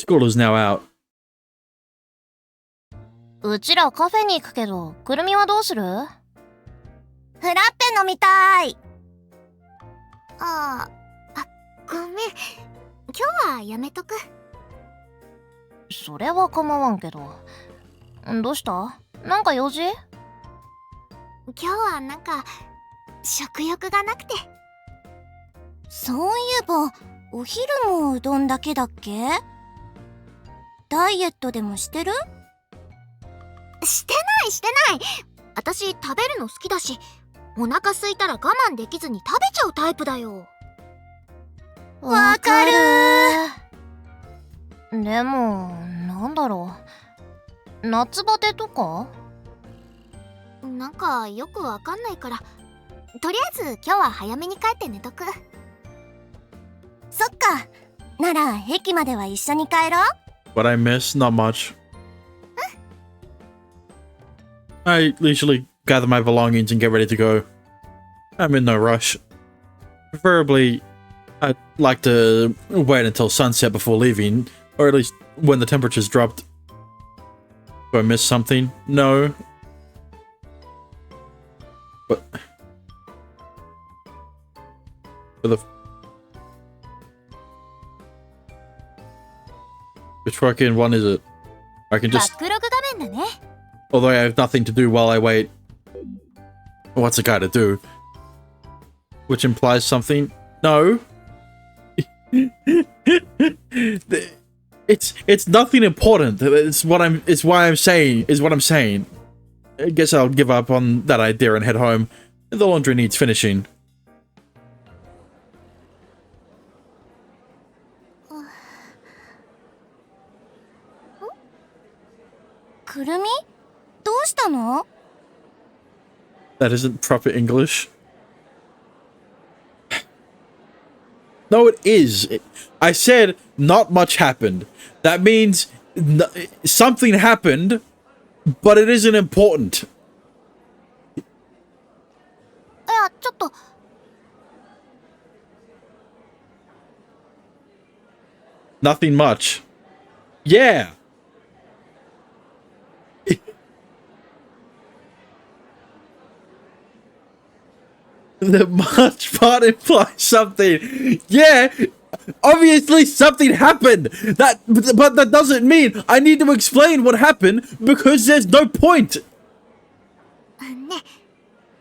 School is now out. うちらカフェに行くけど、くるみはどうする？フラッペ飲みたい。ごめん。今日はやめとく。それは構わんけど。どうした？なんか用事？今日はなんか食欲がなくて。そういえばお昼もうどんだけだっけ？ダイエットでもしてる？してない。私食べるの好きだし、お腹空いたら我慢できずに食べちゃうタイプだよ。わかる。でも、なんだろう。夏バテとか？なんかよくわかんないから、とりあえず今日は早めに帰って寝とく。そっか。なら駅までは一緒に帰ろう。What I miss? Not much. I usually gather my belongings and get ready to go. I'm in no rush. Preferably, I'd like to wait until sunset before leaving, or at least when the temperature's dropped. Do I miss something? No. But which fucking one is it? I can just... Although I have nothing to do while I wait. What's a guy to do? Which implies something? No. It's nothing important. It's why I'm saying. I guess I'll give up on that idea and head home. The laundry needs finishing. Kurumi? どうしたの? That isn't proper English. No, it is. I said not much happened. That means something happened, but it isn't important. いや、ちょっと。Nothing much. Yeah. The much part implies something. Yeah, obviously something happened. But that doesn't mean I need to explain what happened because there's no point. ね、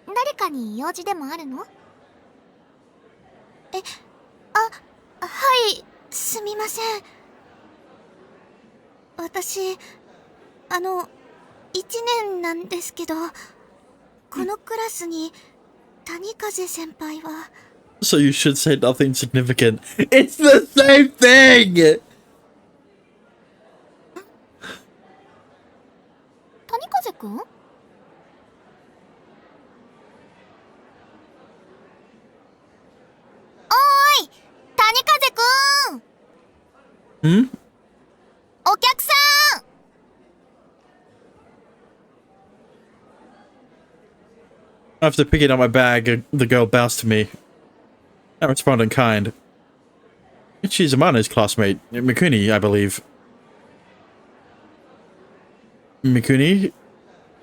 誰かに用事でもあるの？はい、すみません。私、1年なんですけど、このクラスに谷風先輩は。So you should say nothing significant. It's the same thing! 谷風くん？おーい！谷風くん！お客さん！ After picking up my bag, the girl bows to me. I respond in kind. She's Amano's classmate, Mikuni, I believe. Mikuni?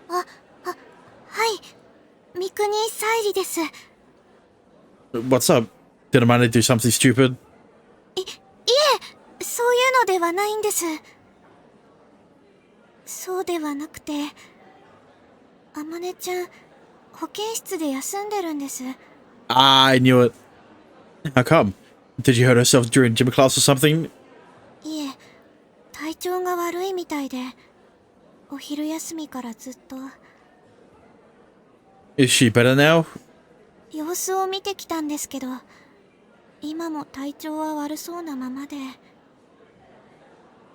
はい。三國沙莉です。 What's up? Did Amano do something stupid? いえ、そういうのではないんです。そうではなくて、あまねちゃん、保健室で休んでるんです。 I knew it. How come? Did you hurt herself during gym class or something? いえ、体調が悪いみたいで、お昼休みからずっと。 Is she better now? 様子を見てきたんですけど、今も体調は悪そうなままで。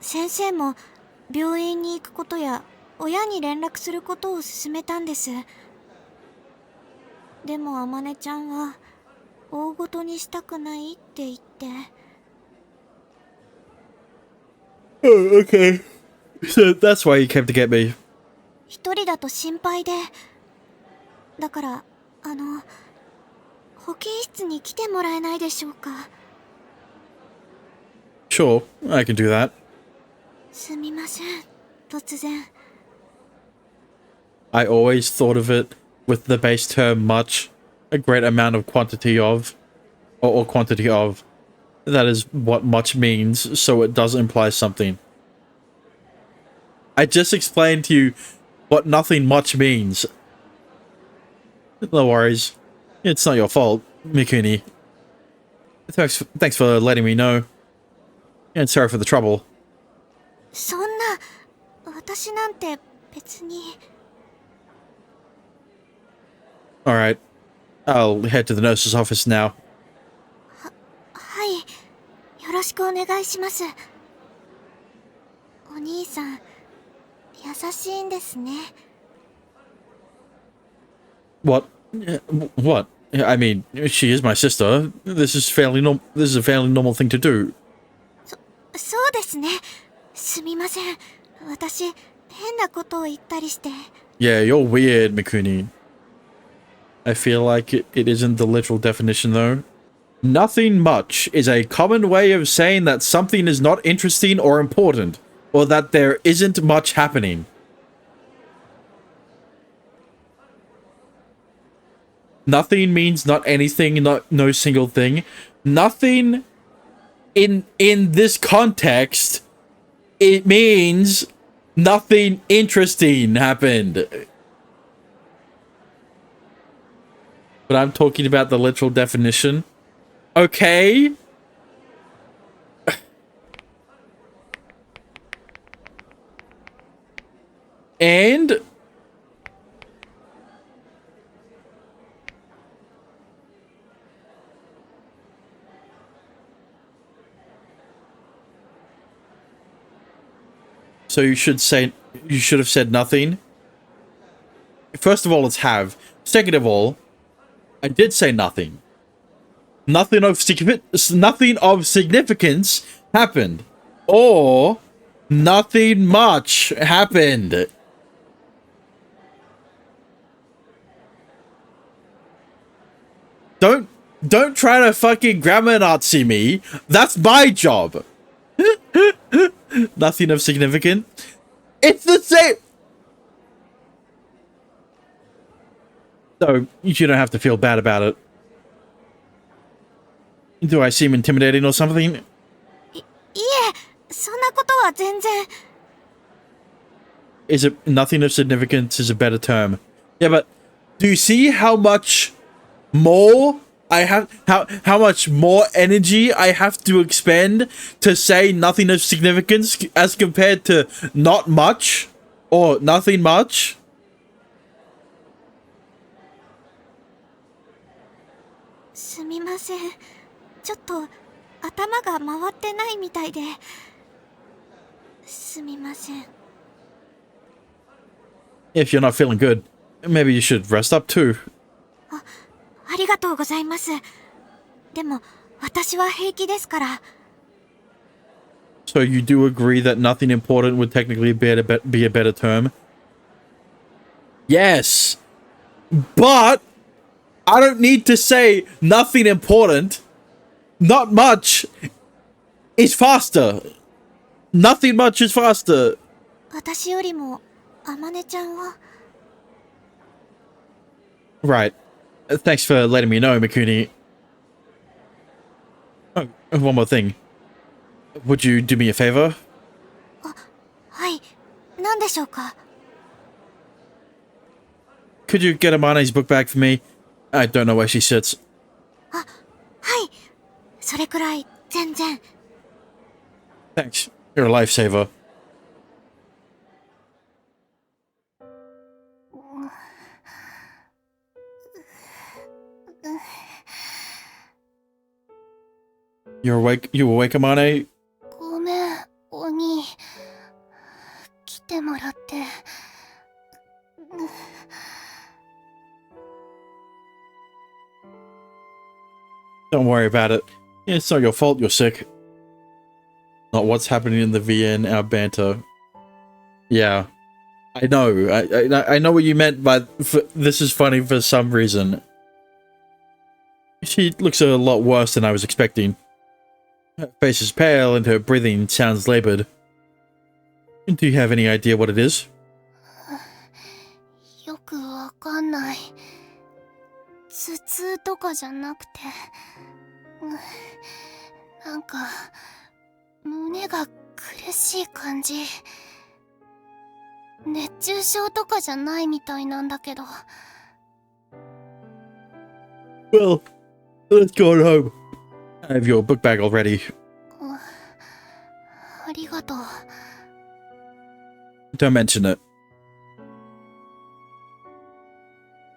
先生も病院に行くことや親に連絡することを勧めたんです。でもあまねちゃんは大ごとにしたくないって言って。 Oh, okay. So that's why you came to get me. 一人だと心配で。だから保健室に来てもらえないでしょうか。 Sure, I can do that. すみません、突然。 I always thought of it with the base term much, a great amount of quantity of, or quantity of. That is what much means, so it does imply something. I just explained to you what nothing much means. No worries. It's not your fault, Mikuni. Thanks for letting me know. And sorry for the trouble. そんな、私なんて別に。 Alright. I'll head to the nurse's office now. はい、よろしくお願いします。お兄さん、優しいんですね。 What? What? I mean, she is my sister. This is a fairly normal thing to do. そうですね。すみません。私、変なことを言ったりして。 Yeah, you're weird, Mikuni. I feel like it isn't the literal definition, though. Nothing much is a common way of saying that something is not interesting or important, or that there isn't much happening. Nothing means not anything, no single thing. Nothing in this context, it means nothing interesting happened. But I'm talking about the literal definition. Okay? And so you should have said nothing. First of all, it's have. Second of all, I did say nothing. Nothing of significance happened. Or nothing much happened. Don't try to fucking grammar Nazi me. That's my job. Nothing of significance. It's the same. So you don't have to feel bad about it. Do I seem intimidating or something? いえ、そんなことは全然。 Is it nothing of significance is a better term? Yeah, but do you see how much more I have, how much more energy I have to expend to say nothing of significance as compared to not much or nothing much? すみません。ちょっと頭が回ってないみたいで。すみません。 If you're not feeling good, maybe you should rest up too. ありがとうございます。でも私は平気ですから。 So you do agree that nothing important would technically be a better term? Yes, but I don't need to say nothing important. Not much is faster. Nothing much is faster. 私よりもあまねちゃんは。 Right. Thanks for letting me know, Mikuni. Oh, one more thing. Would you do me a favor? はい。何でしょうか。 Could you get Amane's book back for me? I don't know where she sits. はい。それくらい全然。 Thanks. You're a lifesaver. You're awake? You awake, Amane? ごめん、お兄。来てもらって。 Don't worry about it. It's not your fault you're sick. Not what's happening in the VN, our banter. Yeah. I know. I know what you meant by this is funny for some reason. She looks a lot worse than I was expecting. Her face is pale and her breathing sounds labored. Do you have any idea what it is? よくわかんない。頭痛とかじゃなくて、なんか胸が苦しい感じ。熱中症とかじゃないみたいなんだけど。Well, let's go on home. I have your book bag already. ありがとう。Don't mention it.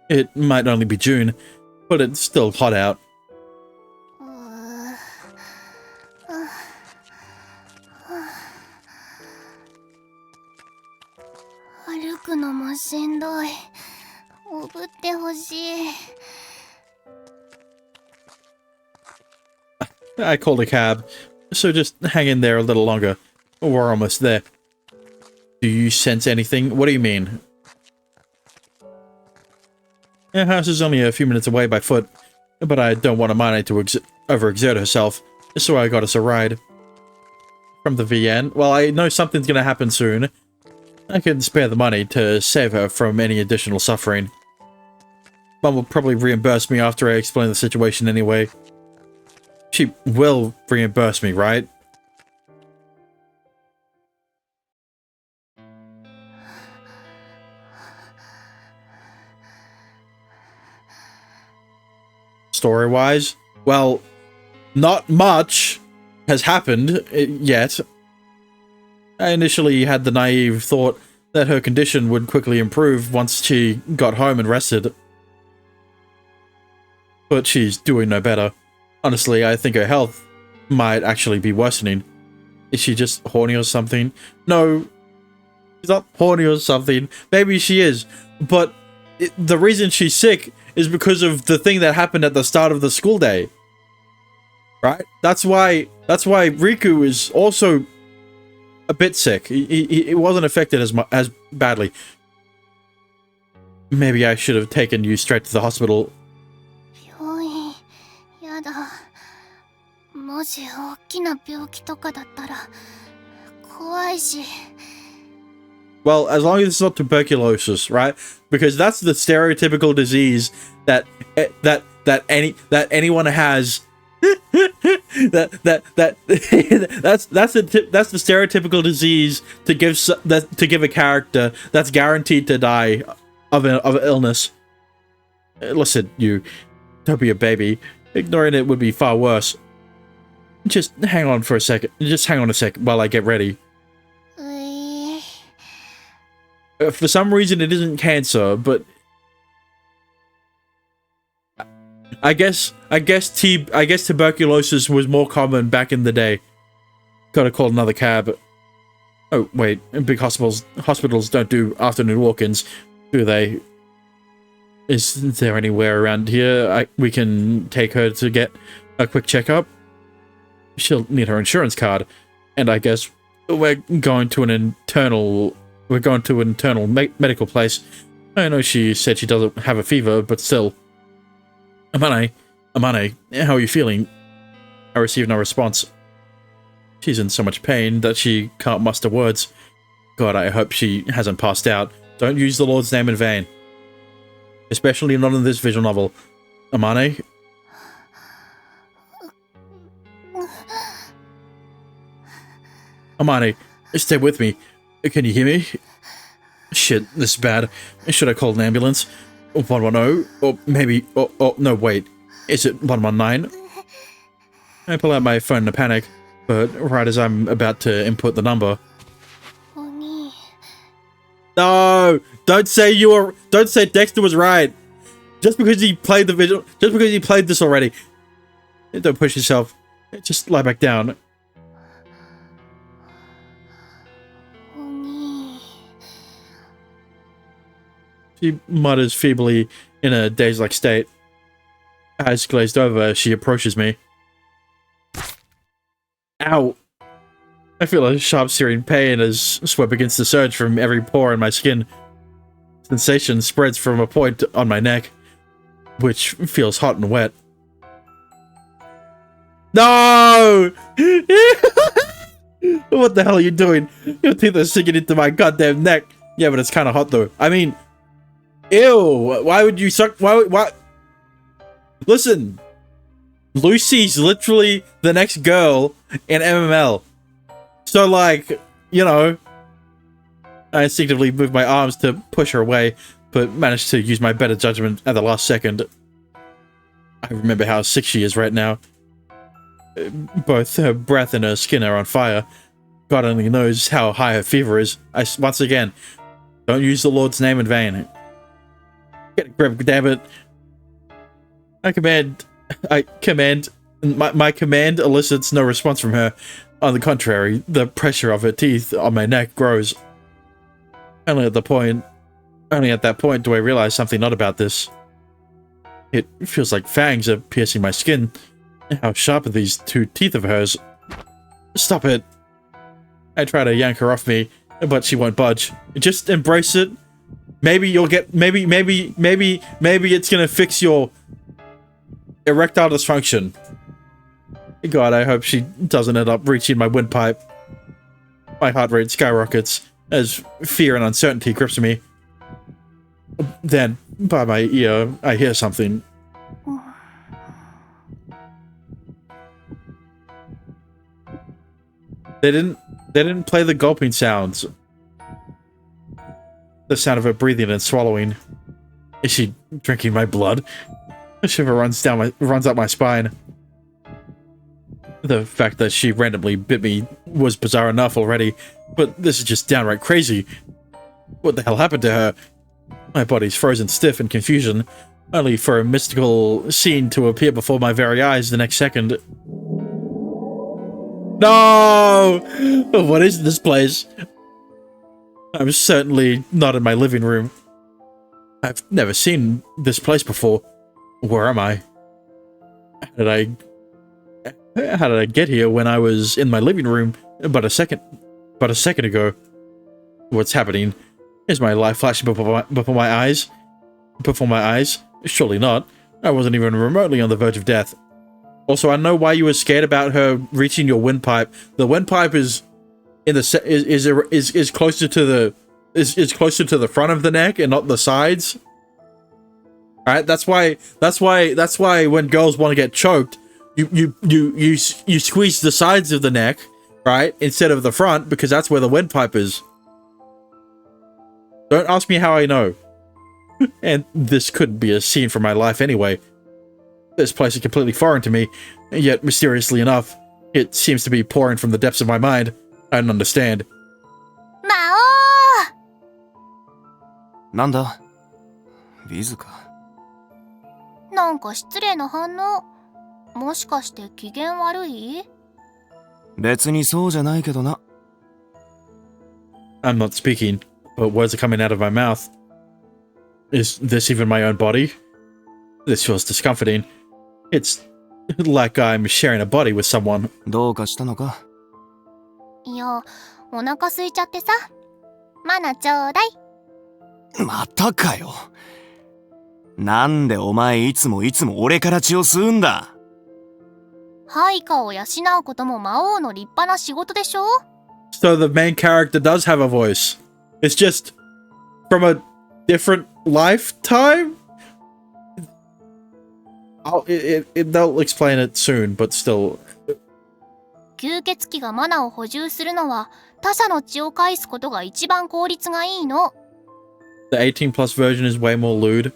It might only be June, but it's still hot out. 歩くのもしんどい。おぶってほしい。I called a cab, so just hang in there a little longer. We're almost there. Do you sense anything? What do you mean? Our house is only a few minutes away by foot, but I don't want Amane to overexert herself, so I got us a ride. From the VN? Well, I know something's gonna happen soon. I can spare the money to save her from any additional suffering. Mum will probably reimburse me after I explain the situation anyway. She will reimburse me, right? Story-wise, well, not much has happened yet. I initially had the naive thought that her condition would quickly improve once she got home and rested. But she's doing no better. Honestly, I think her health might actually be worsening. Is she just horny or something? No, she's not horny or something. Maybe she is, but the reason she's sick is because of the thing that happened at the start of the school day. Right? That's why Riku is also a bit sick. He wasn't affected as badly. Maybe I should have taken you straight to the hospital. 病院、やだ。もし大きな病気とかだったら怖いし。Well, as long as it's not tuberculosis, right? Because that's the stereotypical disease that anyone has. that's the stereotypical disease to give a character that's guaranteed to die of illness. Listen, you don't be a baby. Ignoring it would be far worse. Just hang on for a second. Just hang on a sec while I get ready. For some reason, it isn't cancer, but I guess tuberculosis was more common back in the day. Gotta call another cab. Oh wait, big hospitals don't do afternoon walk-ins, do they? Is there anywhere around here we can take her to get a quick checkup? She'll need her insurance card, and I guess we're going to an internal medical place. I know she said she doesn't have a fever, but still. Amane, how are you feeling? I received no response. She's in so much pain that she can't muster words. God, I hope she hasn't passed out. Don't use the Lord's name in vain. Especially not in this visual novel. Amane? Amane, stay with me. Can you hear me? Shit, this is bad. Should I call an ambulance? 110? Or maybe... Oh, no, wait. Is it 119? I pull out my phone in a panic, but right as I'm about to input the number... No! Don't say Dexter was right! Just because he played this already. Don't push yourself. Just lie back down. She mutters feebly in a dazed-like state. Eyes glazed over as she approaches me. Ow! I feel a sharp searing pain as sweat begins to surge from every pore in my skin. Sensation spreads from a point on my neck, which feels hot and wet. No! What the hell are you doing? Your teeth are sinking into my goddamn neck. Yeah, but it's kind of hot though. I mean, ew. Why would you suck? Why? Listen, Lucy's literally the next girl in MML. So like, you know, I instinctively moved my arms to push her away, but managed to use my better judgment at the last second. I remember how sick she is right now. Both her breath and her skin are on fire. God only knows how high her fever is. Once again, don't use the Lord's name in vain. Get a grip, damn it. My command elicits no response from her. On the contrary, the pressure of her teeth on my neck grows. Only at that point do I realize something odd about this. It feels like fangs are piercing my skin. How sharp are these two teeth of hers? Stop it. I try to yank her off me, but she won't budge. Just embrace it. Maybe you'll get, maybe it's gonna fix your erectile dysfunction. God, I hope she doesn't end up reaching my windpipe. My heart rate skyrockets as fear and uncertainty grips me. Then, by my ear, I hear something. They didn't play the gulping sounds. The sound of her breathing and swallowing. Is she drinking my blood? A shiver runs up my spine. The fact that she randomly bit me was bizarre enough already, but this is just downright crazy. What the hell happened to her? My body's frozen stiff in confusion, only for a mystical scene to appear before my very eyes the next second. No! What is this place? I'm certainly not in my living room. I've never seen this place before. Where am I? How did I get here when I was in my living room but a second ago? What's happening? Is my life flashing before my eyes? Before my eyes? Surely not. I wasn't even remotely on the verge of death. Also, I know why you were scared about her reaching your windpipe. The windpipe is in the is closer to the front of the neck and not the sides. All right, that's why when girls want to get choked, you squeeze the sides of the neck, right, instead of the front, because that's where the windpipe is. Don't ask me how I know. And this couldn't be a scene from my life anyway. This place is completely foreign to me, and yet mysteriously enough, it seems to be pouring from the depths of my mind. I don't understand. Mao! なんだビズか。なんか失礼な反応。もしかして機嫌悪い？別にそうじゃないけどな。I'm not speaking, but words are coming out of my mouth. Is this even my own body? This feels discomforting. It's like I'm sharing a body with someone. どうかしたのか。いや、お腹空いちゃってさ。マナちょうだい。またかよ。なんでお前いつも俺から血を吸うんだ。配下を養うことも魔王の立派な仕事でしょ？ So the main character does have a voice. It's just from a different lifetime? They'll explain it soon, but still. 吸血鬼がマナを補充するのは他者の血を介すことが一番効率がいいの。The 18 plus version is way more lewd.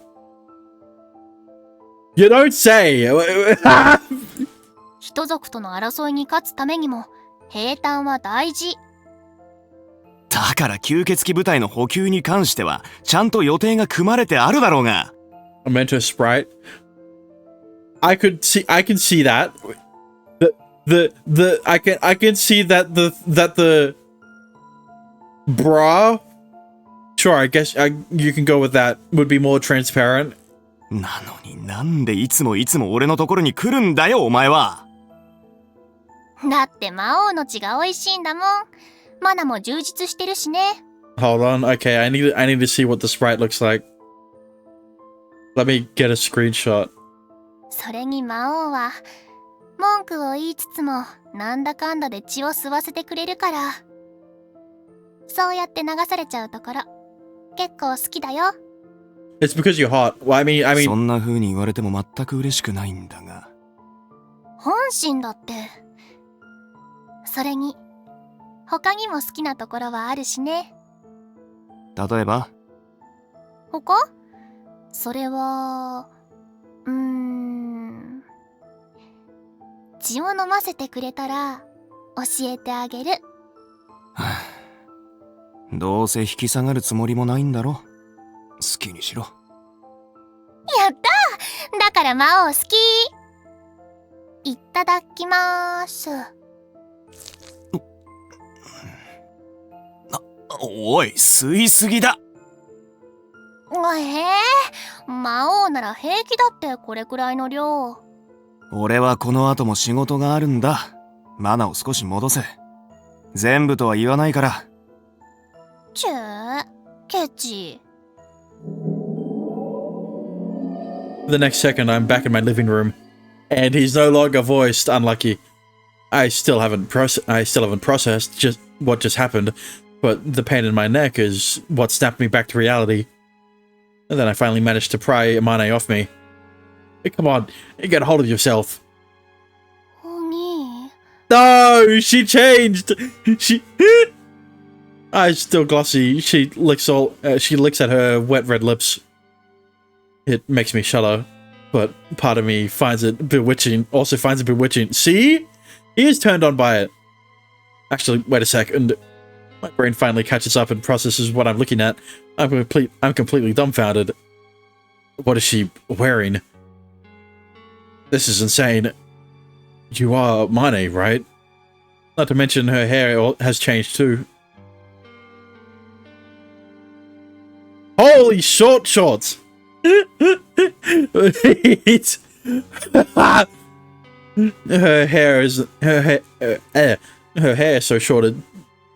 You don't say! 人族との争いに勝つためにも平坦は大事。だから吸血鬼部隊の補給に関してはちゃんと予定が組まれてあるだろうが。A mentor sprite. I can see that. I can see that the bra. Sure, I guess you can go with that. Would be more transparent. なのになんでいつも俺のところに来るんだよお前は。だって魔王の血が美味しいんだもん。マナも充実してるしね。Hold on. Okay, I need to see what the sprite looks like. Let me get a screenshot. それに魔王は文句を言いつつもなんだかんだで血を吸わせてくれるから、そうやって流されちゃうところ結構好きだよ。 It's because you're hot. Well, I mean, そんな風に言われても全く嬉しくないんだが。本心だって。それに他にも好きなところはあるしね。例えば？他？それは血を飲ませてくれたら教えてあげる。どうせ引き下がるつもりもないんだろ。好きにしろ。やったー、だから魔王好き。いただきまーす。おい、吸いすぎだ。魔王なら平気だってこれくらいの量。俺はこの後も仕事があるんだ。マナを少し戻せ。全部とは言わないから。ケチ。 the next second I'm back in my living room, and he's no longer voiced. Unlucky. I still haven't processed just what just happened, but the pain in my neck is what snapped me back to reality. And then I finally managed to pry Amane off me. Hey, come on, get a hold of yourself. 鬼。 No, she changed. She. Eyes still glossy. She licks at her wet red lips. It makes me shudder, but part of me finds it bewitching. Also finds it bewitching. See, he is turned on by it. Actually, wait a second. My brain finally catches up and processes what I'm looking at. I'm completely dumbfounded. What is she wearing? This is insane. You are Mane, right? Not to mention her hair has changed too. Holy shorts! It's her hair so short it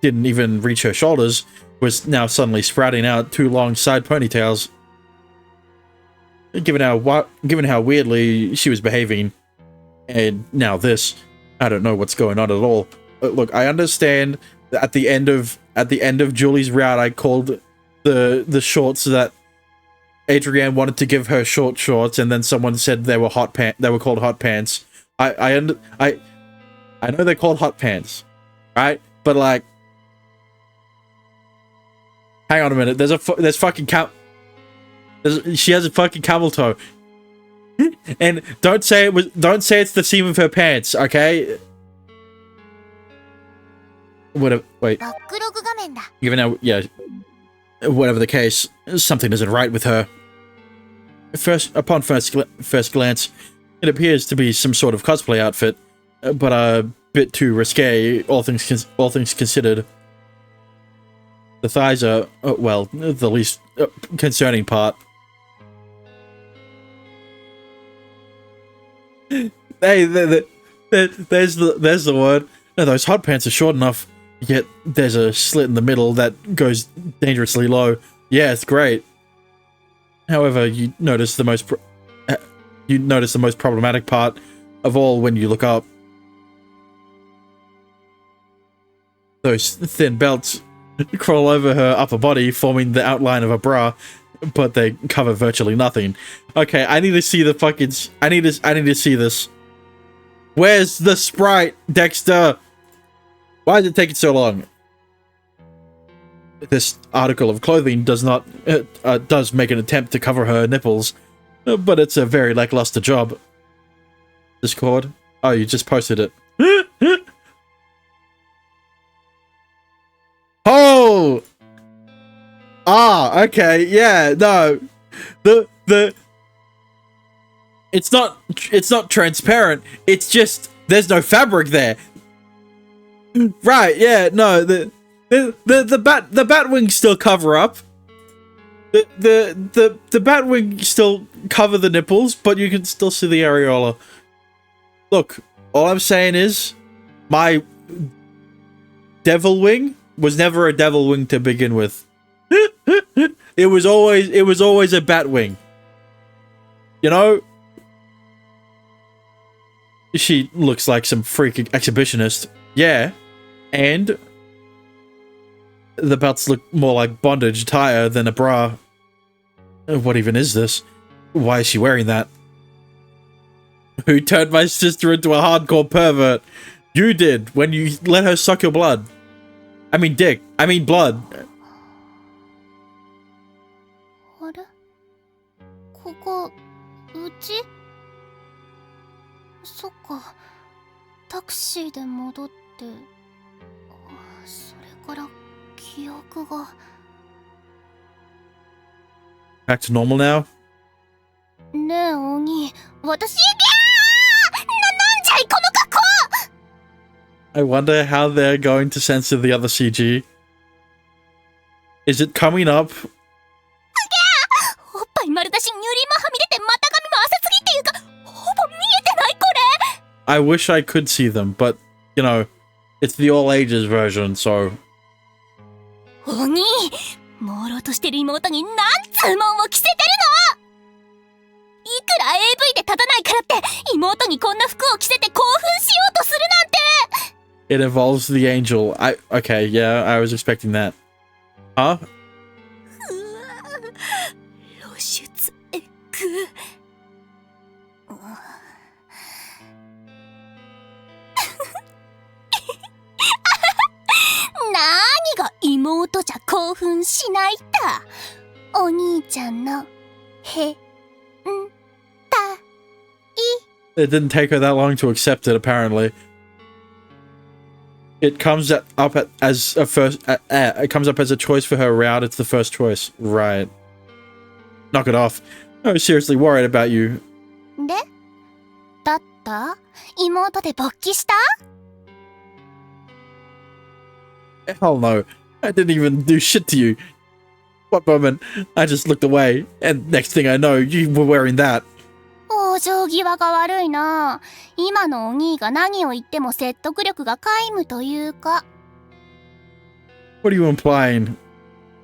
didn't even reach her shoulders was now suddenly sprouting out two long side ponytails. Given how weirdly she was behaving, and now this, I don't know what's going on at all. Look, I understand that at the end of Julie's route, I called the shorts that Adrienne wanted to give her short shorts, and then someone said they were they were called hot pants. I know they're called hot pants, right? But like, hang on a minute. She has a fucking camel toe, and don't say it's the seam of her pants, okay? Whatever. Wait. ロックログ画面だ。 Even now, yeah. Whatever the case, something isn't right with her. Upon first glance, it appears to be some sort of cosplay outfit, but a bit too risque, all things considered. The thighs are, well, the least concerning part. Hey, there's the word. No, those hot pants are short enough, yet there's a slit in the middle that goes dangerously low. Yeah, it's great. However, you notice the most problematic part of all when you look up. Those thin belts crawl over her upper body, forming the outline of a bra, but they cover virtually nothing. Okay, I need to see the fucking. I need to see this. Where's the sprite, Dexter? Why is it taking so long? This article of clothing does make an attempt to cover her nipples, but it's a very lackluster job. Discord? Oh, you just posted it. Oh! Ah, okay, yeah, no. It's not transparent. It's just there's no fabric there. Right, yeah, no, the bat wings still cover up. The bat wing still cover the nipples, but you can still see the areola. Look, all I'm saying is my devil wing was never a devil wing to begin with. It was always a bat wing. You know? She looks like some freak exhibitionist. Yeah. And the belts look more like bondage attire than a bra. What even is this? Why is she wearing that? Who turned my sister into a hardcore pervert? You did, when you let her suck your blood. I mean dick. I mean blood. あれここ、うちそっか。タクシーで戻って。それから記憶が。Back to normal now? ねえ、鬼。私、なんじゃい、この格好 I wonder how they're going to censor the other CG. Is it coming up? おっぱい丸出し、乳輪もはみ出て、股上も汗つぎっていうか、ほぼ見えてないこれ I wish I could see them, but, you know, it's the all ages version, so... 鬼朦朧としてる妹になんつうもんを着せてるのいくら AV で立たないからって妹にこんな服を着せて興奮しようとするなんて It involves the angel. Okay, yeah, I was expecting that. Huh? 露出エッグ何が妹じゃ興奮しないだお兄ちゃんのへんた It didn't take her that long to accept it, apparently. It comes up as a first. It comes up as a choice for her route. It's the first choice, right? Knock it off. I was seriously worried about you. でだった妹で勃起した Hell no. I didn't even do shit to you. What moment? I just looked away, and next thing I know, you were wearing that. 往生際が悪いな今のお兄が何を言っても説得力が皆無というか What are you implying?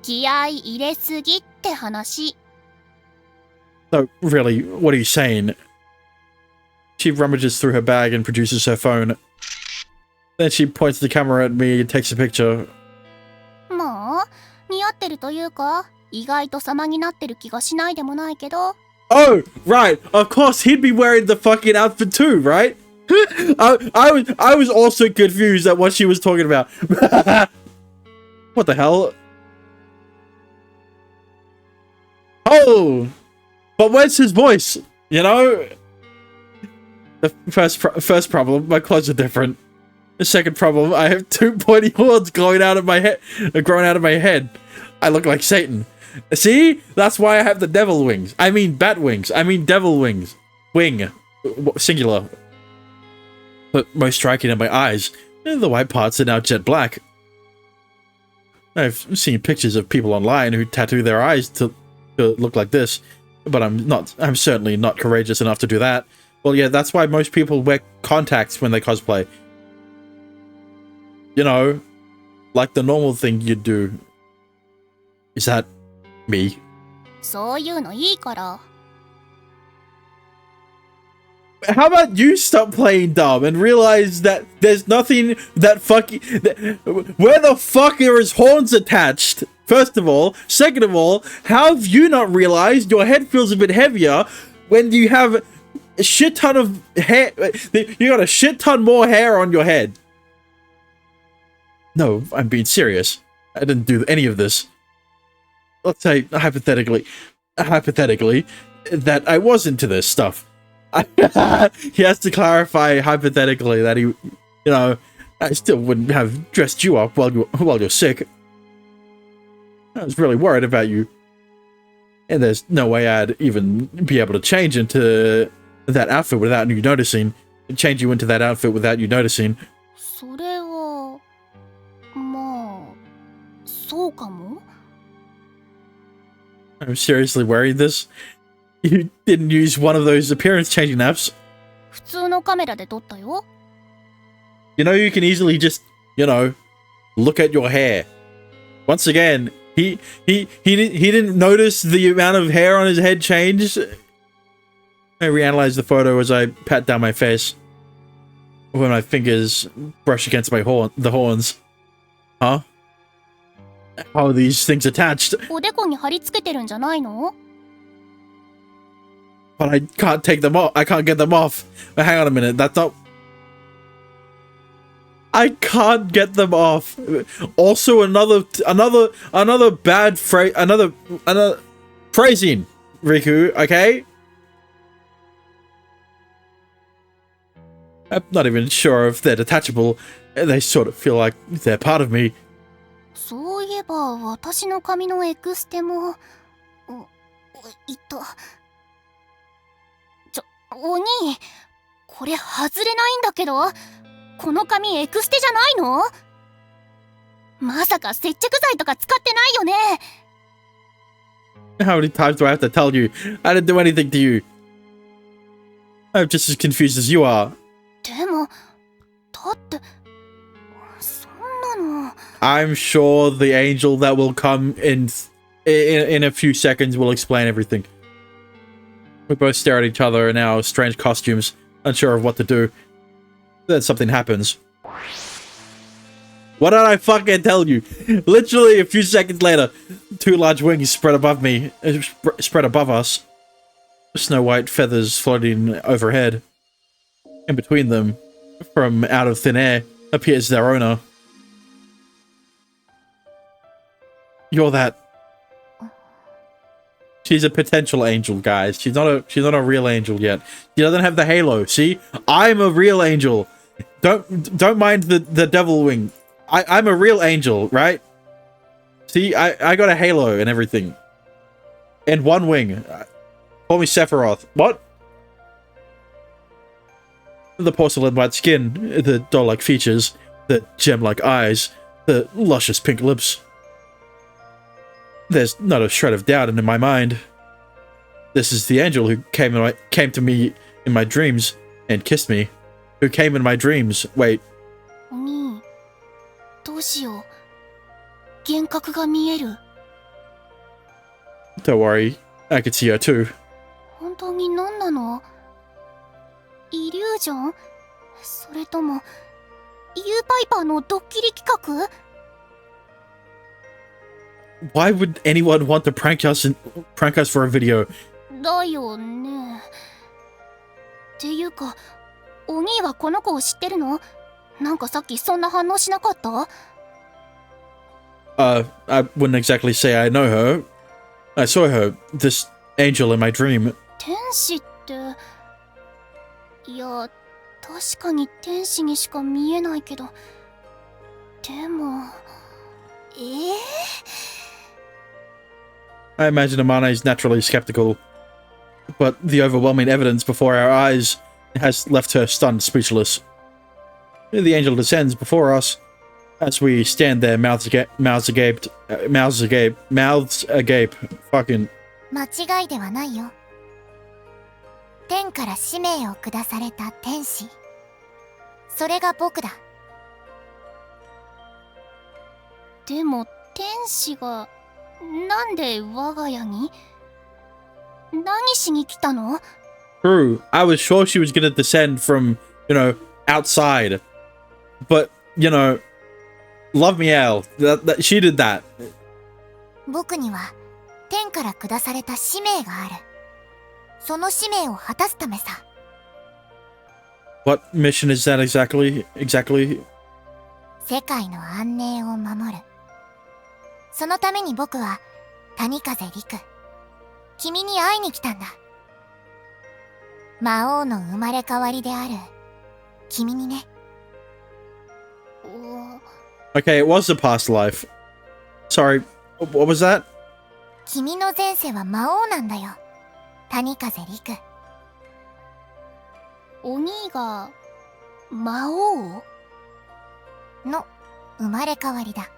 気合い入れすぎって話 No, really, what are you saying? She rummages through her bag and produces her phone. Then she points the camera at me and takes a picture. まあ似合ってるというか意外と様になってる気がしないでもないけど Oh, right. Of course, he'd be wearing the fucking outfit too, right? I was also confused at what she was talking about. What the hell? Oh, but where's his voice? You know? The first problem, my clothes are different. The second problem, I have two pointy horns growing out of my head. I look like Satan. See? That's why I have the devil wings. I mean bat wings. I mean devil wings. Wing. Singular. But most striking in my eyes, the white parts are now jet black. I've seen pictures of people online who tattoo their eyes to look like this, but I'm certainly not courageous enough to do that. Well, yeah, that's why most people wear contacts when they cosplay. You know, like the normal thing you'd do. Is that me? そういうのいいから How about you stop playing dumb and realize that there's nothing that where the fuck are his horns attached? First of all. Second of all, how have you not realized your head feels a bit heavier when you have a shit ton of hair? You got a shit ton more hair on your head. No, I'm being serious. I didn't do any of this. Let's say, hypothetically, that I was into this stuff. He has to clarify hypothetically that he, you know, I still wouldn't have dressed you up while you're sick. I was really worried about you. And there's no way I'd even be able to change into that outfit without you noticing. Change you into that outfit without you noticing. それはまあそうかも I'm seriously worried this. You didn't use one of those appearance changing apps. 普通のカメラで撮ったよ You know, you can easily just, you know, look at your hair. Once again, he didn't notice the amount of hair on his head change. I reanalyze the photo as I pat down my face. when my fingers brush against the horns. Huh? How are these things attached? おでこに貼り付けてるんじゃないの？ But I can't take them off. I can't get them off. But hang on a minute. That's not. I can't get them off. Also, another bad phrase. Another phrasing, Riku. Okay. I'm not even sure if they're detachable. They sort of feel like they're part of me. そういえば私の髪のエクステもお兄、これ外れないんだけど、この髪エクステじゃないの？まさか接着剤とか使ってないよね。 How many times do I have to tell you? I didn't do anything to you. I'm just as confused as you are. でも、だってそんなの。 I'm sure the angel that will come in a few seconds will explain everything. We both stare at each other in our strange costumes, unsure of what to do. Then something happens. What did I fucking tell you? Literally a few seconds later, two large wings spread above me, spread above us. Snow white feathers floating overhead. In between them, from out of thin air, appears their owner. You're that. She's a potential angel, guys. She's not a real angel yet. She doesn't have the halo. See, I'm a real angel. Don't mind the devil wing. I'm a real angel, right? See, I got a halo and everything, and one wing. Call me Sephiroth. What? The porcelain white skin, the doll-like features, the gem-like eyes, the luscious pink lips. There's not a shred of doubt in my mind. This is the angel who came to me in my dreams and kissed me. Who came in my dreams. Wait. お兄、どうしよう。幻覚が見える。 Don't worry. I can see her too. 本当に何なの？イリュージョン？それとも、ユーパイパーのドッキリ企画？ Why would anyone want to prank us for a video? だよね。っていうか、お兄はこの子を知ってるの？なんかさっきそんな反応しなかった？ I wouldn't exactly say I know her. I saw her, this angel in my dream. 天使って、いや、確かに天使にしか見えないけど、でも、I imagine Amane is naturally skeptical, but the overwhelming evidence before our eyes has left her stunned, speechless. The angel descends before us as we stand there, mouths agape. Fucking. 間違いではないよ。天から使命を下された天使。それが僕だ。でも天使がなんで我が家に？何しに来たの？ True. I was sure she was gonna descend from, outside. But, love me, Al. She did that. 僕には天から下された使命がある。その使命を果たすためさ。What mission is that exactly? 世界の安寧を守る。そのために僕は谷風陸、君に会いに来たんだ。魔王の生まれ変わりである君にね。Okay, it was a past life. Sorry, what was that? 君の前世は魔王なんだよ。谷風陸。お兄が魔王？の生まれ変わりだ。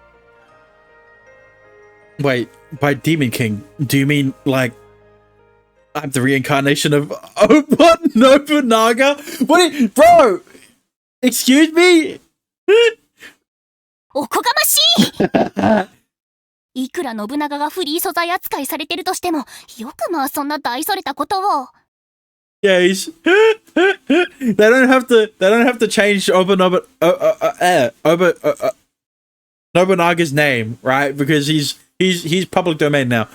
Wait, by Demon King, do you mean, like, I'm the reincarnation of Oba Nobunaga? Bro! Excuse me? おこがましいいくら信長がフリー素材扱いされてるとしても、よくまあそんな大それたことを。Yeah, he's. They don't have to. They don't have to change Nobunaga's name, right? Because he's public domain now.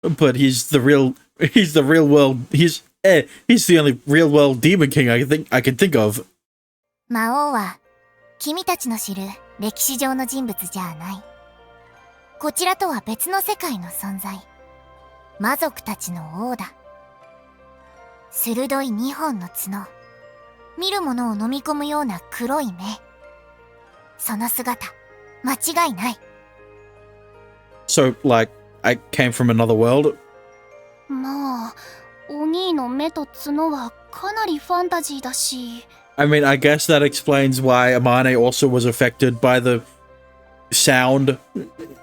But he's the real. He's the real world. He's the only real world demon king I can think of. 魔王は君たちの知る歴史上の人物じゃない。こちらとは別の世界の存在。魔族たちの王だ。鋭い2本の角。見るものを飲み込むような黒い目。その姿、間違いない。So, like, I came from another world? まあ、お兄の目と角はかなりファンタジーだし。I mean, I guess that explains why Amane also was affected by the sound.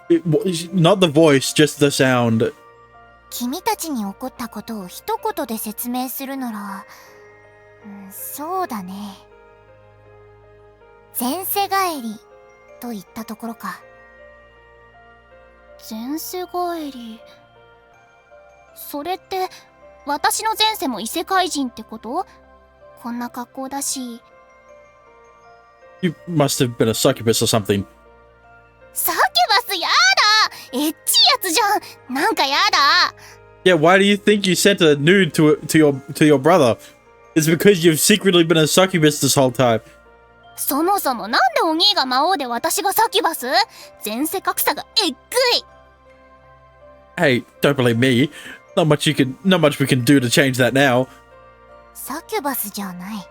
Not the voice, just the sound. 君たちに起こったことを一言で説明するなら、そうだね。前世返りといったところか。前世返り。それって私の前世も異世界人ってこと？こんな格好だし。You must have been a succubus or something. サキュバスやだ！エッチいやつじゃん！なんかやだ！ Yeah, why do you think you sent a nude to your brother? It's because you've secretly been a succubus this whole time. そもそもなんでお兄が魔王で私がサキュバス？前世格差がえっぐい！ Hey, don't believe me. Not much we can do to change that now. サキュバスじゃない。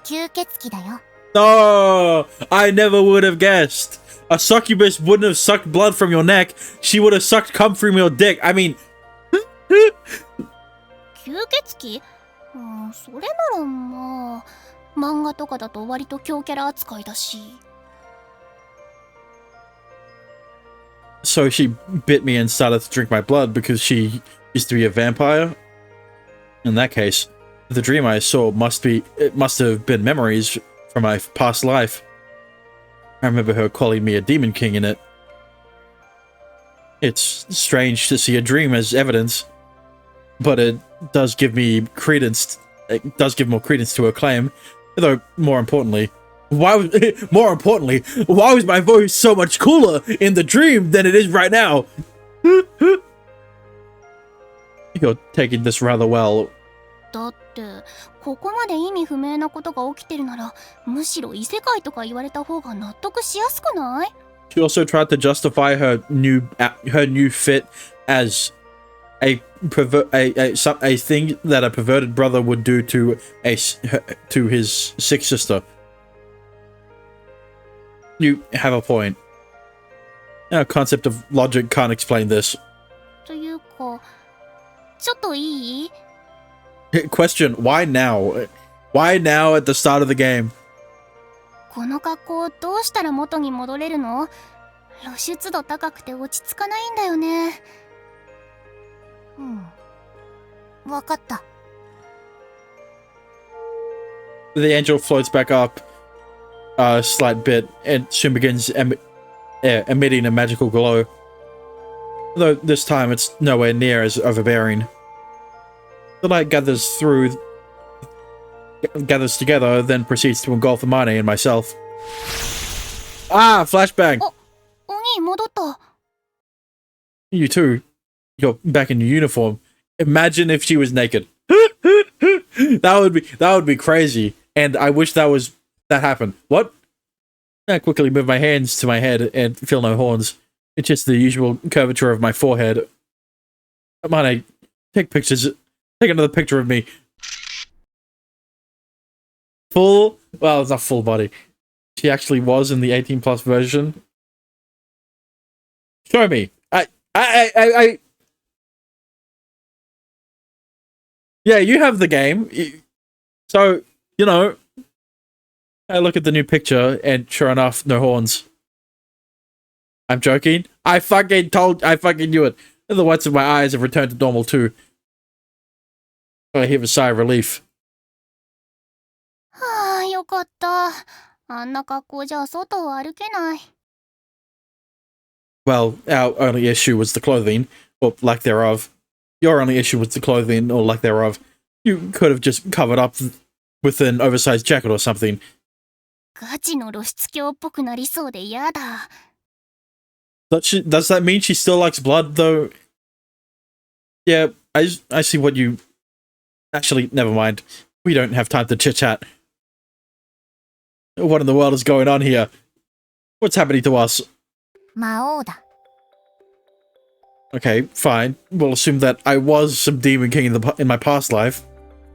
吸血鬼だよ。No, I never would have guessed. A succubus wouldn't have sucked blood from your neck. She would have sucked cum from your dick. I mean... 吸血鬼？それならまあ、漫画とかだと割と強キャラ扱いだし。So she bit me and started to drink my blood because she used to be a vampire? In that case, the dream I saw must have been memories from my past life. I remember her calling me a demon king in it. It's strange to see a dream as evidence, but it does give me credence. It does give more credence to her claim. Though more importantly, why was my voice so much cooler in the dream than it is right now? You're taking this rather well. だってここまで意味不明なことが起きてるならむしろ異世界とか言われた方が納得しやすくない？ She also tried to justify her new fit as a thing that a perverted brother would do to his sick sister. You have a point. Our concept of logic can't explain this. というか、ちょっといい？ Question, why now? Why now at the start of the game? この格好どうしたら元に戻れるの？露出度高くて落ち着かないんだよね。わかった。The angel floats back up a slight bit and soon begins emitting a magical glow. Though this time it's nowhere near as overbearing. The light gathers together, then proceeds to engulf Amane and myself. Ah, flashbang! お兄戻った。You too. You're back in your uniform. Imagine if she was naked. That would be crazy. And I wish that happened. What? I quickly move my hands to my head and feel no horns. It's just the usual curvature of my forehead. Amane, take pictures. Take another picture of me. Well, it's not full body. She actually was in the 18 plus version. Show me. Yeah, you have the game. So, you know, I look at the new picture and sure enough, no horns. I'm joking. I fucking knew it. And the whites of my eyes have returned to normal too. I heave a sigh of relief. はあ、よかった。あんな格好じゃ外を歩けない。Well, our only issue was the clothing, or lack thereof. Your only issue was the clothing, or lack thereof. You could have just covered up with an oversized jacket or something. ガチの露出狂っぽくなりそうでやだ。Does that mean she still likes blood, though? Yeah, I see what you... Actually, never mind. We don't have time to chit-chat. What in the world is going on here? What's happening to us? 魔王だ。 Okay, fine. We'll assume that I was some demon king in my past life.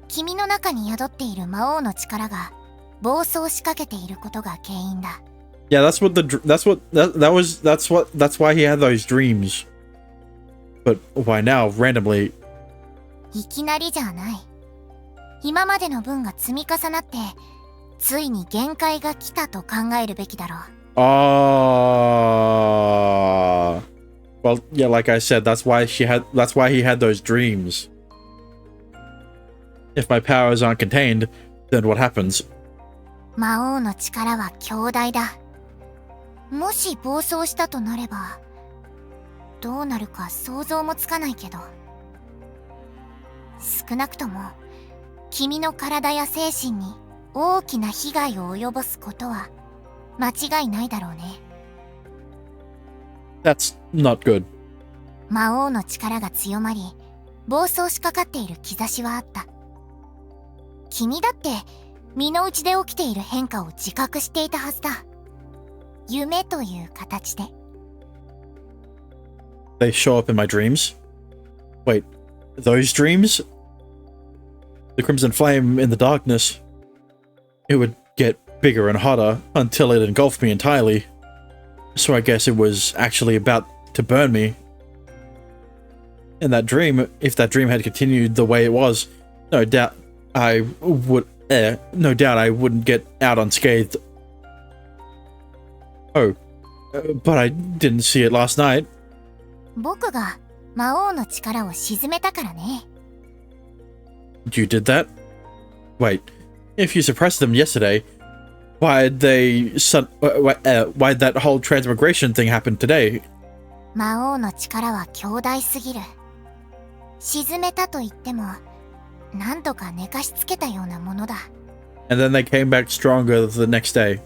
君の中に宿っている魔王の力が暴走しかけていることが原因だ。Yeah, that's why he had those dreams. But why now, randomly? いきなりじゃない。今までの分が積み重なって、ついに限界が来たと考えるべきだろう。Well, yeah, like I said, that's why he had those dreams. If my powers aren't contained, then what happens? 魔王の力は強大だ。もし暴走したとなれば、どうなるか想像もつかないけど。少なくとも、君の体や精神に大きな被害を及ぼすことは間違いないだろうね。That's not good. 魔王の力が強まり、暴走しかかっている兆しはあった。君だって身の内で起きている変化を自覚していたはずだ。夢という形で。They show up in my dreams? Wait, those dreams? The crimson flame in the darkness. It would get bigger and hotter until it engulfed me entirely. So I guess it was actually about to burn me. And that dream, if that dream had continued the way it was, no doubt I wouldn't get out unscathed. Oh, but I didn't see it last night. 僕が魔王の力を鎮めたからね。You did that? Wait, if you suppressed them yesterday, why'd that whole transmigration thing happen today? 魔王の力は強大すぎる。鎮めたと言っても、なんとか寝かしつけたようなものだ。And then they came back stronger the next day.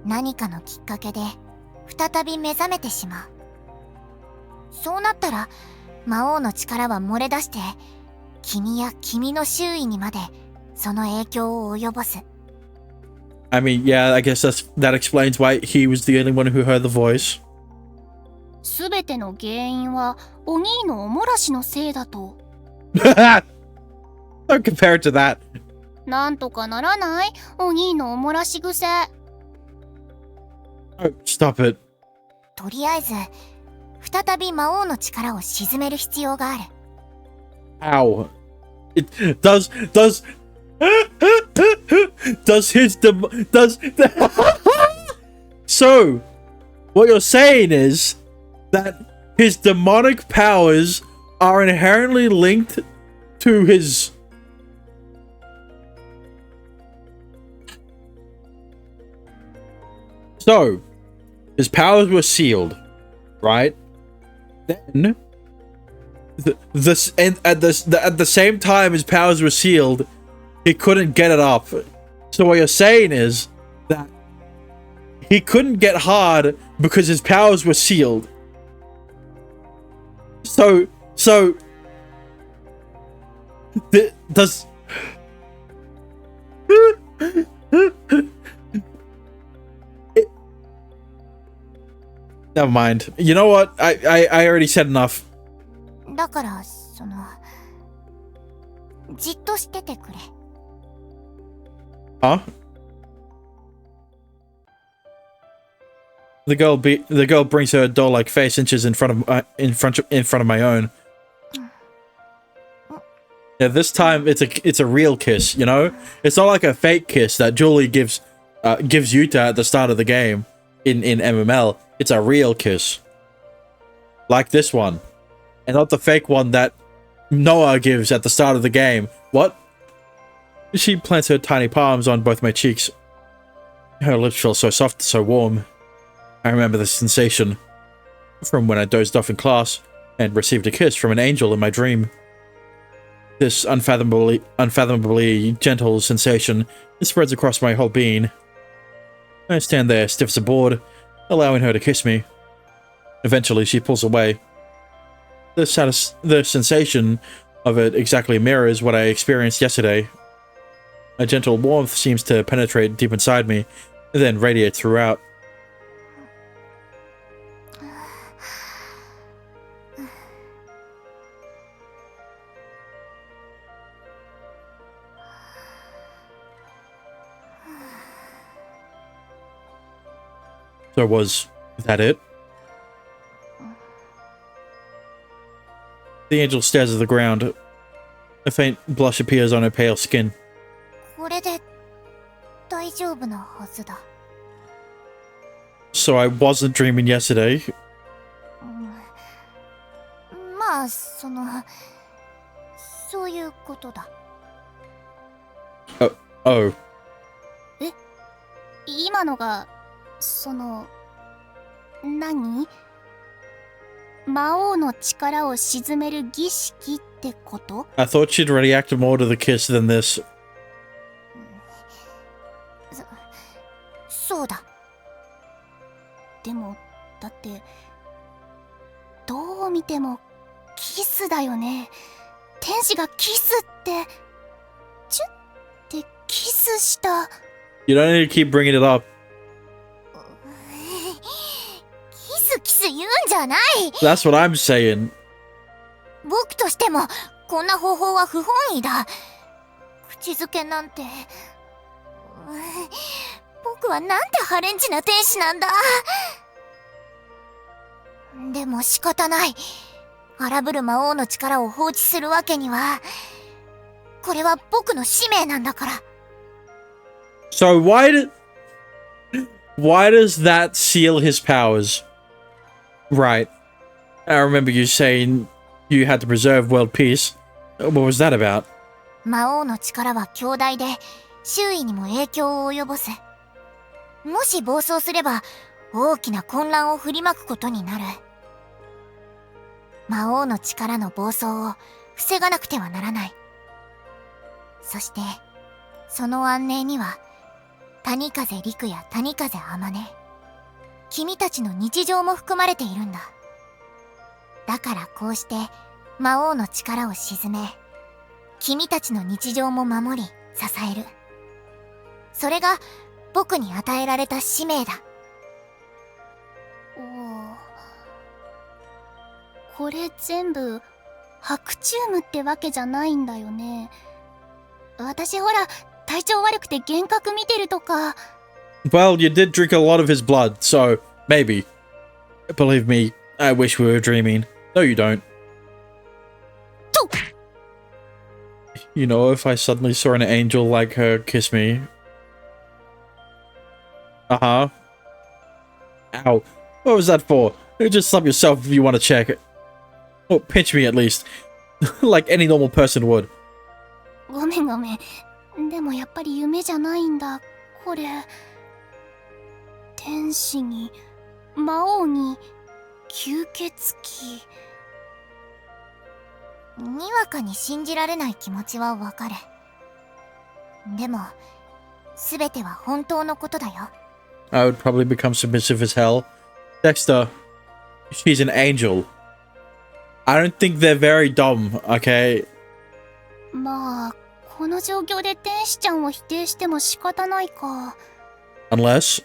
何かのきっかけで再び目覚めてしまう。そうなったら魔王の力は漏れ出して君や君の周囲にまでその影響を及ぼす。 I mean, yeah, I guess that explains why he was the only one who heard the voice. すべての原因はお兄のおもらしのせいだと。Don't compare it to that. なんとかならない？お兄のおもらし癖。Oh, stop it. とりあえず再び魔王の力を鎮める必要がある。 Ow. It does So, what you're saying is that his demonic powers are inherently linked to his... So, his powers were sealed, right? Then, at the same time his powers were sealed, he couldn't get it up. So what you're saying is that he couldn't get hard because his powers were sealed. So does Never mind. You know what? I already said enough. だからじっとしててくれ。 Huh? The girl brings her doll-like face inches in front of my own. Yeah, this time it's a real kiss, you know? It's not like a fake kiss that Julie gives Yuta at the start of the game in MML. It's a real kiss. Like this one. And not the fake one that Noah gives at the start of the game. What? She plants her tiny palms on both my cheeks. Her lips feel so soft, so warm. I remember the sensation from when I dozed off in class and received a kiss from an angel in my dream. This unfathomably gentle sensation spreads across my whole being. I stand there, stiff as a board, allowing her to kiss me. Eventually, she pulls away. The sensation of it exactly mirrors what I experienced yesterday. A gentle warmth seems to penetrate deep inside me, and then radiate throughout. So was that it? The angel stares at the ground. A faint blush appears on her pale skin. これで大丈夫なはずだ。 So I wasn't dreaming yesterday. まあそういうことだ。 Oh. 今のが何？魔王の力を鎮める儀式ってこと？ I thought she'd react more to the kiss than this. そうだ。でもだってどう見てもキスだよね。天使がキスってチュッてキスした。 You don't need to keep bringing it up. キス言うんじゃない。 That's what I'm saying. 僕としてもこんな方法は不本意だ。口づけなんて。僕はなんてハレンチな天使なんだ。でも仕方ない。荒ぶる魔王の力を放置するわけには。これは僕の使命なんだから。 So why does that seal his powers? Right. I remember you saying you had to preserve world peace. What was that about? 魔王の力は強大で周囲にも影響を及ぼす。もし暴走すれば大きな混乱を振りまくことになる。魔王の力の暴走を防がなくてはならない。そしてその安寧には谷風陸や谷風天音、君たちの日常も含まれているんだ。だからこうして魔王の力を鎮め、君たちの日常も守り支える。それが僕に与えられた使命だ。これ全部白チュームってわけじゃないんだよね。私ほら体調悪くて幻覚見てるとか。 Well, you did drink a lot of his blood, so maybe. Believe me, I wish we were dreaming. No, you don't. You know, if I suddenly saw an angel like her kiss me. Uh-huh. Ow. What was that for? Just slap yourself if you want to check. Or pinch me at least. Like any normal person would. ごめんごめん。でもやっぱり夢じゃないんだ。これ天使に魔王に吸血鬼。にわかに信じられない気持ちはわかる。でも全ては本当のことだよ。 I would probably become submissive as hell. Dexter, she's an angel. I don't think they're very dumb, okay? まあこの状況で天使ちゃんを否定しても仕方ないか。 Unless...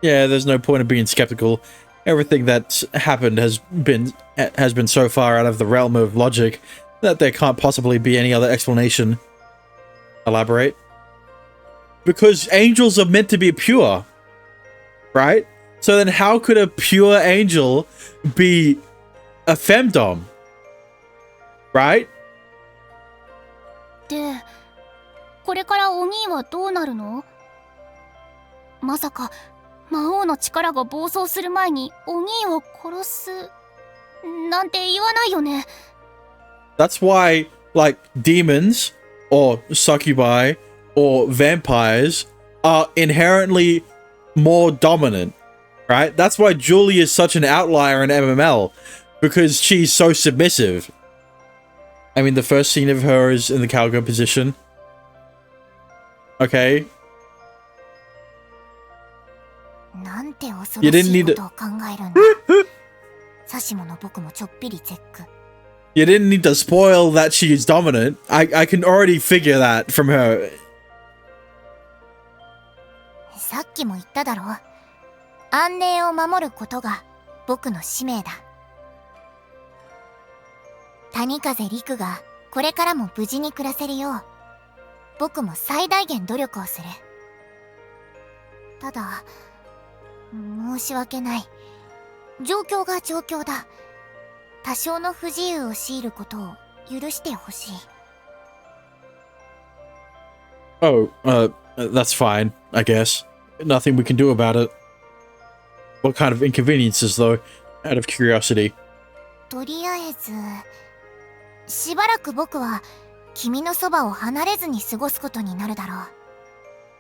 Yeah, there's no point of being skeptical. Everything that's happened has been so far out of the realm of logic that there can't possibly be any other explanation. Elaborate. Because angels are meant to be pure, right? So then how could a pure angel be a femdom? Right? で、これからお兄はどうなるの？まさか魔王の力が暴走する前にお兄を殺すなんて言わないよね。 That's why, like, demons or succubi or vampires are inherently more dominant, right? That's why Julie is such an outlier in MML, because she's so submissive. I mean, the first scene of her is in the cowgirl position. Okay. なんて恐 You ろ didn't しい need ことを考えるんだ。サシモの僕もちょっぴり絶句。You didn't need to spoil that she is dominant. I can already figure that from her. さっきも言っただろ。安寧を守ることが僕の使命だ。谷風陸がこれからも無事に暮らせるよう、僕も最大限努力をする。ただ、申し訳ない。状況が状況だ。多少の不自由を強いることを許してほしい。Oh, that's fine, I guess. Nothing we can do about it. What kind of inconveniences, though? Out of curiosity. とりあえず、しばらく僕は君のそばを離れずに過ごすことになるだろう。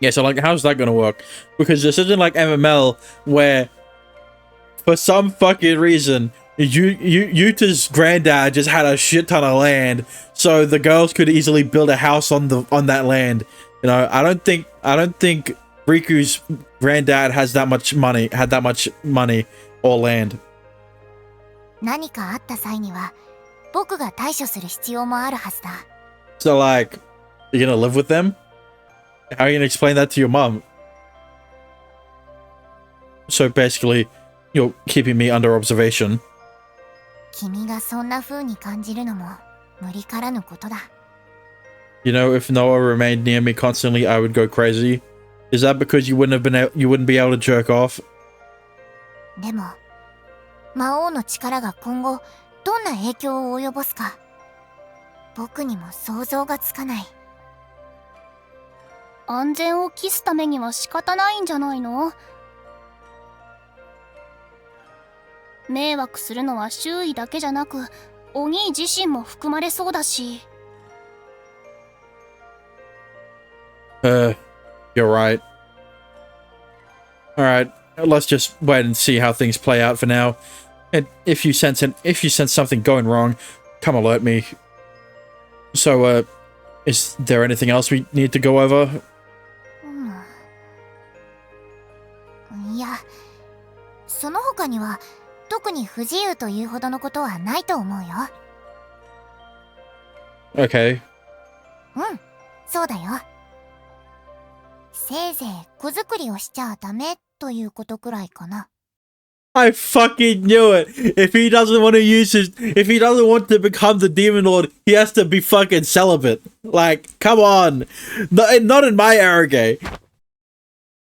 Yeah, so like, how's that gonna work? Because this isn't like MML, where, for some fucking reason, Yuta's granddad just had a shit ton of land, so the girls could easily build a house on that land. You know, I don't think Riku's granddad had that much money or land. 何かあった際には、僕が対処する必要もあるはずだ。So like, you're gonna live with them? How are you gonna explain that to your mom? So basically, you're keeping me under observation. 君がそんな風に感じるのも無理からぬことだ。You know, if Noah remained near me constantly, I would go crazy. Is that because you wouldn't be able to jerk off? でも、魔王の力が今後どんな影響を及ぼすか、僕にも想像がつかない。安全を期すためには仕方ないんじゃないの？迷惑するのは周囲だけじゃなく、お兄自身も含まれそうだし。You're right. Alright, let's just wait and see how things play out for now. And if you sense something going wrong, come alert me. So, is there anything else we need to go over? いや、その他には特に不自由というほどのことはないと思うよ。Okay. そうだよ。せいぜい子作りをしちゃダメということくらいかな。I fucking knew it! If he doesn't want to become the Demon Lord, he has to be fucking celibate. Like, come on! Not in my era, gay.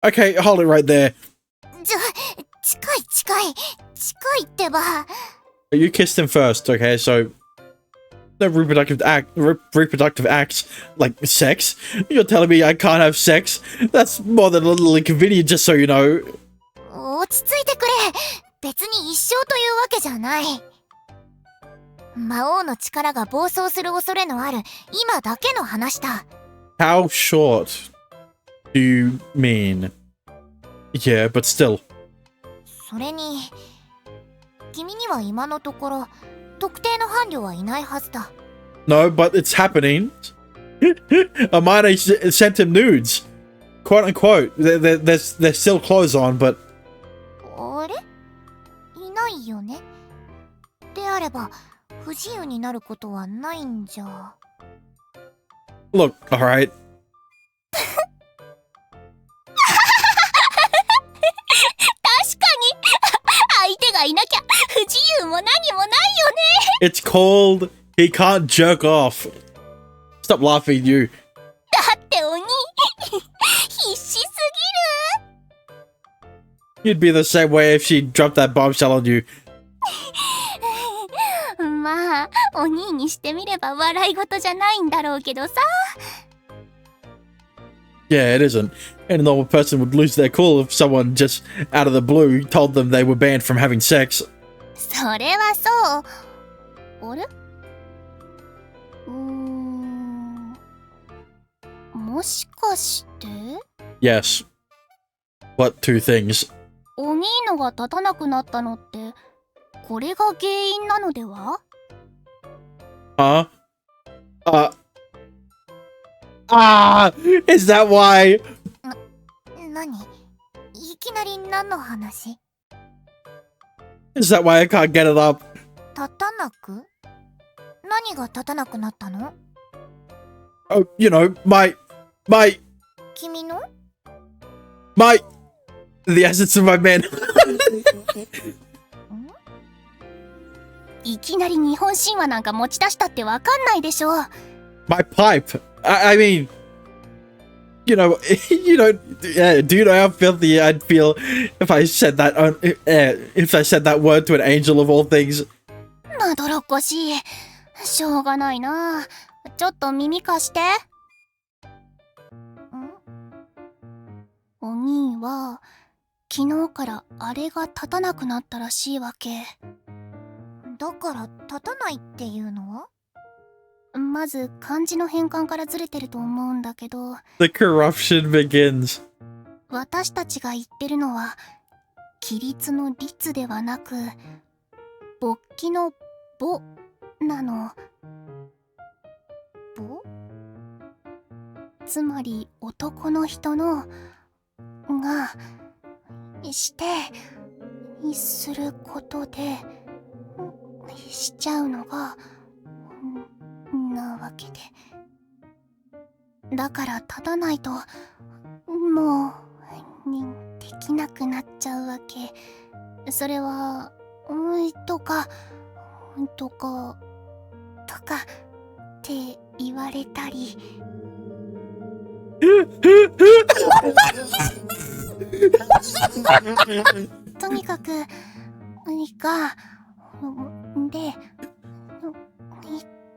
Okay, hold it right there. 近いってば。You kissed him first, okay? So the reproductive acts like sex. You're telling me I can't have sex? That's more than a little inconvenient, just so you know. 落ち着いてくれ。別に一生というわけじゃない。魔王の力が暴走する恐れのある今だけの話だ。How short do you mean? Yeah, but still. それに、君には今のところ特定の伴侶はいないはずだ。No, but it's happening. Amane sent him nudes. Quote unquote. There's still clothes on, but... あれ？いないよね。であれば、不自由になることはないんじゃ。Look, alright. 確かに相手がいなきゃ不自由も何もないよね。 It's called he can't jerk off. Stop laughing, you. だってお兄必死すぎ You'd be the same way if she dropped that bombshell on you. る。まあお兄にしてみれば笑い事じゃないんだろうけどさ。 Yeah, it isn't. Any normal person would lose their cool if someone just out of the blue told them they were banned from having sex. それはそう。あれ？もしかして Yes. What two things? お兄のが立たなくなったのってこれが原因なのでは？ Huh? Is that why? 何？いきなり何の話？ Is that why I can't get it up? 立たなく？何が立たなくなったの？ Oh, you know, my, 君の？ the essence of my man. いきなり日本神話なんか持ち出したってわかんないでしょ。My pipe. I mean, you know, do you know how filthy I'd feel if I said that word to an angel of all things? まどろっこしい。しょうがないな。ちょっと耳貸して。お兄は昨日からあれが立たなくなったらしいわけ。だから立たないっていうのは？まず漢字の変換からずれてると思うんだけど、 The corruption begins. 私たちが言ってるのは規律の律ではなく勃起の母なの。ぼ？つまり男の人のがしてすることでしちゃうのがなわけで、だから立たないともうできなくなっちゃうわけ。それはとかって言われたり。とにかくでっ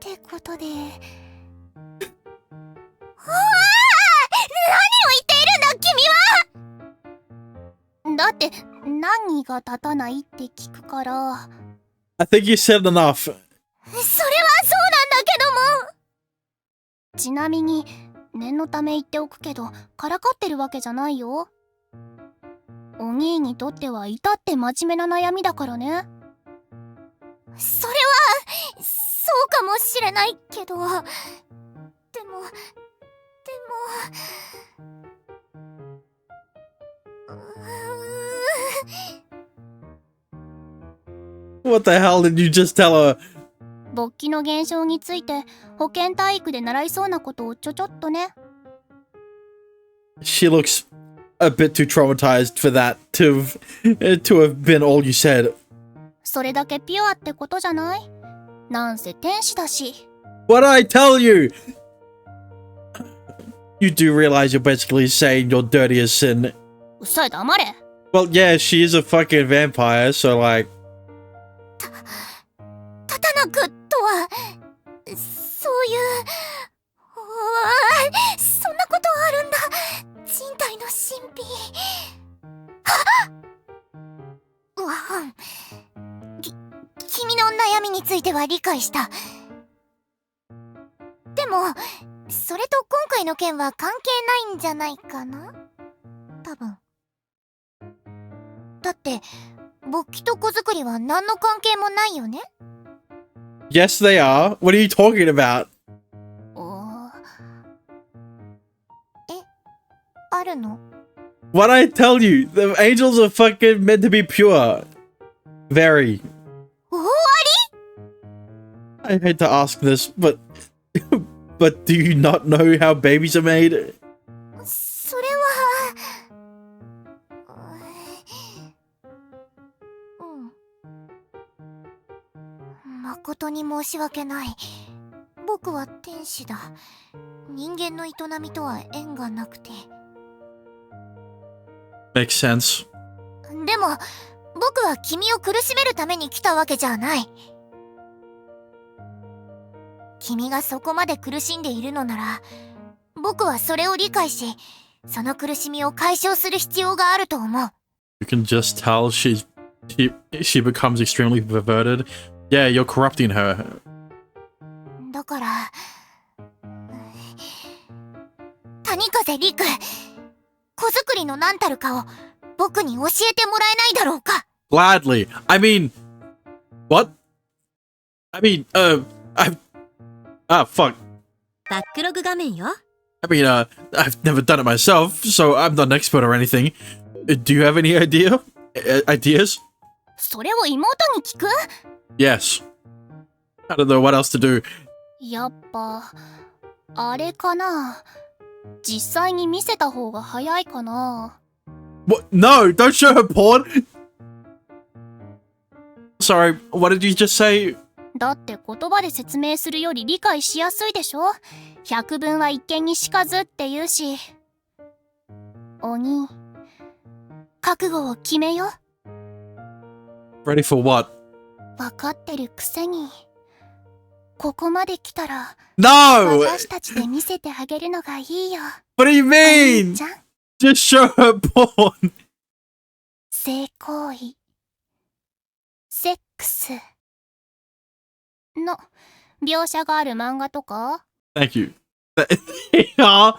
てことで。だって何が立たないって聞くから。 I think you said enough. それはそうなんだけども。ちなみに念のため言っておくけど、からかってるわけじゃないよ。お兄にとっては至って真面目な悩みだからね。それはそうかもしれないけど、でも What the hell did you just tell her? 勃起の現象について保健体育で習いそうなことをちょっとね。 She looks a bit too traumatized for that to have been all you said. それだけピュアってことじゃない？なんせ天使だし。 What did I tell you? You do realize you're basically saying your dirtiest sin. うっさい黙れ。 Well, yeah, she is a fucking vampire, so like... 立たなくとはそういう、そんなことあるんだ。人体の神秘。君の悩みについては理解した。でもそれと今回の件は関係ないんじゃないかな、多分。だって勃起と子作りは何の関係もないよね。 Yes, they are. What are you talking about? あるの？ What I tell you? The angels are fucking meant to be pure. Very. 終わ I hate to ask this, but... but do you not know how babies are made? り？それは誠に申し訳ない。僕は天使だ。人間の営みとは縁がなくて。 Makes sense. でも僕は君を苦しめるために来たわけじゃない。君がそこまで苦しんでいるのなら、僕はそれを理解し、その苦しみを解消する必要があると思う。 You can just tell she becomes extremely perverted. Yeah, you're corrupting her. だから谷風陸、子作りの何たるかを僕に教えてもらえないだろうか。 Gladly. I mean... What? I mean, fuck. バックログ画面よ。I mean, I've never done it myself, so I'm not an expert or anything. Do you have any ideas? それを妹に聞く？ Yes. I don't know what else to do. やっぱ、あれかな。実際に見せた方が早いかな。What? No, don't show her porn! Sorry, what did you just say? だって言葉で説明するより理解しやすいでしょ？百聞は一見にしかずって言うし。お兄、覚悟を決めよ。Ready for what? わかってるくせに。ここまで来たら、No! 私たちで見せてあげるのがいいよ。 What do you お mean? 兄ちゃん、 Just show her porn! 性行為、セックスの描写がある漫画とか？ Thank you. Yeah.